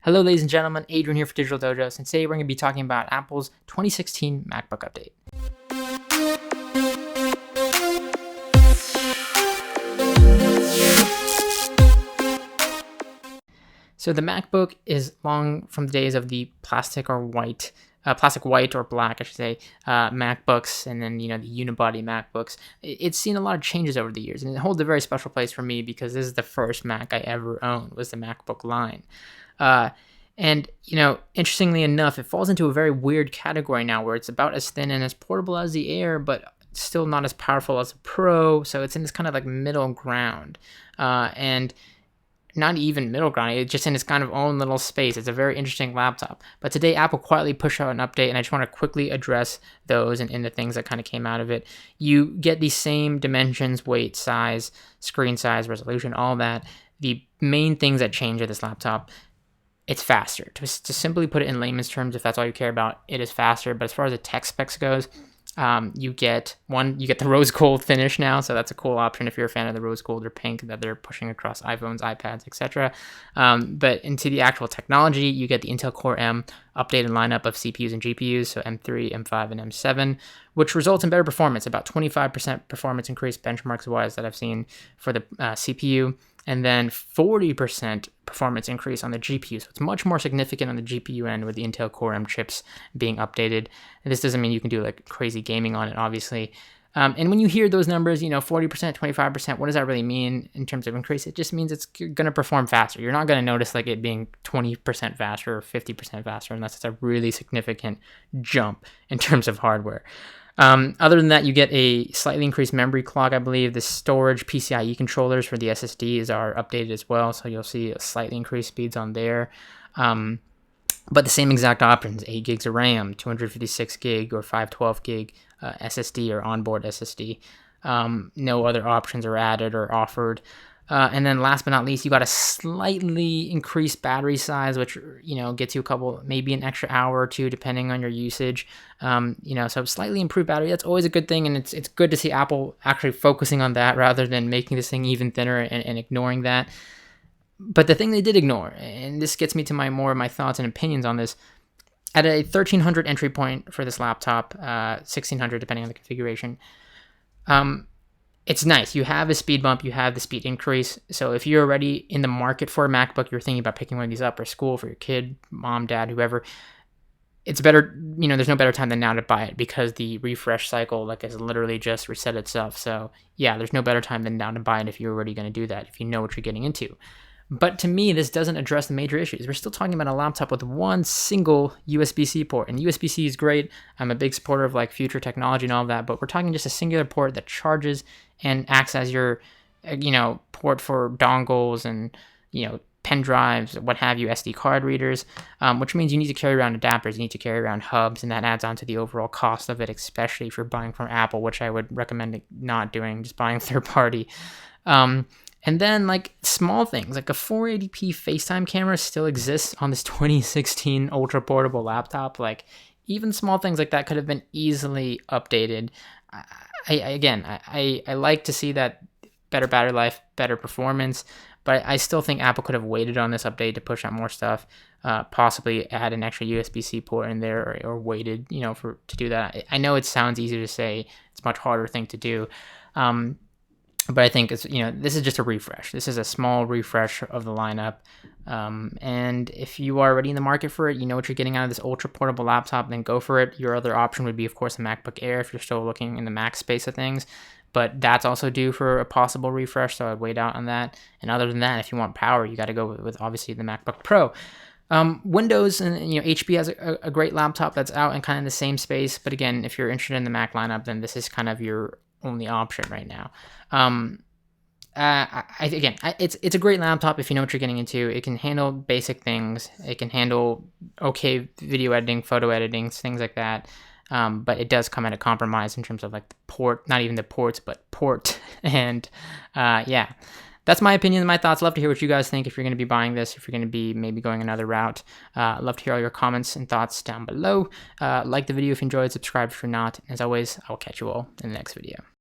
Hello, ladies and gentlemen, Adrian here for Digital Dojos, and today we're going to be talking about Apple's 2016 MacBook update. So the MacBook is long from the days of the plastic white or black, I should say, MacBooks, and then the unibody MacBooks. It's seen a lot of changes over the years, and it holds a very special place for me because this is the first Mac I ever owned, was the MacBook line. And interestingly enough, it falls into a very weird category now where it's about as thin and as portable as the Air, but still not as powerful as a Pro. So it's in this kind of like middle ground. And not even middle ground, it's just in its kind of own little space. It's a very interesting laptop. But today, Apple quietly pushed out an update, and I just want to quickly address those and the things that kind of came out of it. You get the same dimensions, weight, size, screen size, resolution, all that. The main things that change with this laptop: it's faster. To simply put it in layman's terms, if that's all you care about, it is faster. But as far as the tech specs goes, you get the rose gold finish now, so that's a cool option if you're a fan of the rose gold or pink that they're pushing across iPhones, iPads, etc. But into the actual technology, you get the Intel Core M updated lineup of CPUs and GPUs, so M3, M5, and M7, which results in better performance, about 25% performance increase benchmarks-wise that I've seen for the CPU, and then 40% performance increase on the GPU. So it's much more significant on the GPU end with the Intel Core M chips being updated. And this doesn't mean you can do like crazy gaming on it, obviously. And when you hear those numbers, 40%, 25%, what does that really mean in terms of increase? It just means it's going to perform faster. You're not going to notice like it being 20% faster or 50% faster unless it's a really significant jump in terms of hardware. Other than that, you get a slightly increased memory clock, I believe. The storage PCIe controllers for the SSDs are updated as well, so you'll see slightly increased speeds on there. But the same exact options: 8 gigs of RAM, 256 gig or 512 gig SSD or onboard SSD. No other options are added or offered. And then last but not least, you got a slightly increased battery size, which, gets you maybe an extra hour or two, depending on your usage. So slightly improved battery, that's always a good thing. And it's good to see Apple actually focusing on that rather than making this thing even thinner and ignoring that. But the thing they did ignore, and this gets me to my thoughts and opinions on this, at a 1300 entry point for this laptop, 1600 depending on the configuration, it's nice. You have a speed bump, you have the speed increase. So if you're already in the market for a MacBook, you're thinking about picking one of these up for school, for your kid, mom, dad, whoever, it's better, there's no better time than now to buy it because the refresh cycle has literally just reset itself. So yeah, there's no better time than now to buy it if you're already going to do that, if you know what you're getting into. But to me, this doesn't address the major issues. We're still talking about a laptop with one single USB-C port, and USB-C is great. I'm a big supporter of future technology and all of that, but we're talking just a singular port that charges and acts as your, port for dongles and, pen drives, what have you, SD card readers, which means you need to carry around adapters, you need to carry around hubs, and that adds on to the overall cost of it, especially if you're buying from Apple, which I would recommend not doing, just buying third party. And then small things like a 480p FaceTime camera still exists on this 2016 ultra portable laptop. Even small things like that could have been easily updated. I like to see that better battery life, better performance, but I still think Apple could have waited on this update to push out more stuff, possibly add an extra USB-C port in there or waited, to do that. I know it sounds easy to say, it's a much harder thing to do. But I think it's, this is just a refresh. This is a small refresh of the lineup. And if you are already in the market for it, you know what you're getting out of this ultra portable laptop, then go for it. Your other option would be, of course, the MacBook Air if you're still looking in the Mac space of things. But that's also due for a possible refresh, so I'd wait out on that. And other than that, if you want power, you got to go with obviously the MacBook Pro. Windows and HP has a great laptop that's out in kind of the same space. But again, if you're interested in the Mac lineup, then this is kind of your only option right now. It's a great laptop if you know what you're getting into. It can handle basic things. It can handle okay video editing, photo editing, things like that. But it does come at a compromise in terms of the port, not even the ports, but port. And that's my opinion and my thoughts. Love to hear what you guys think if you're going to be buying this, if you're going to be maybe going another route. Love to hear all your comments and thoughts down below. Like the video if you enjoyed, subscribe if you're not. As always, I will catch you all in the next video.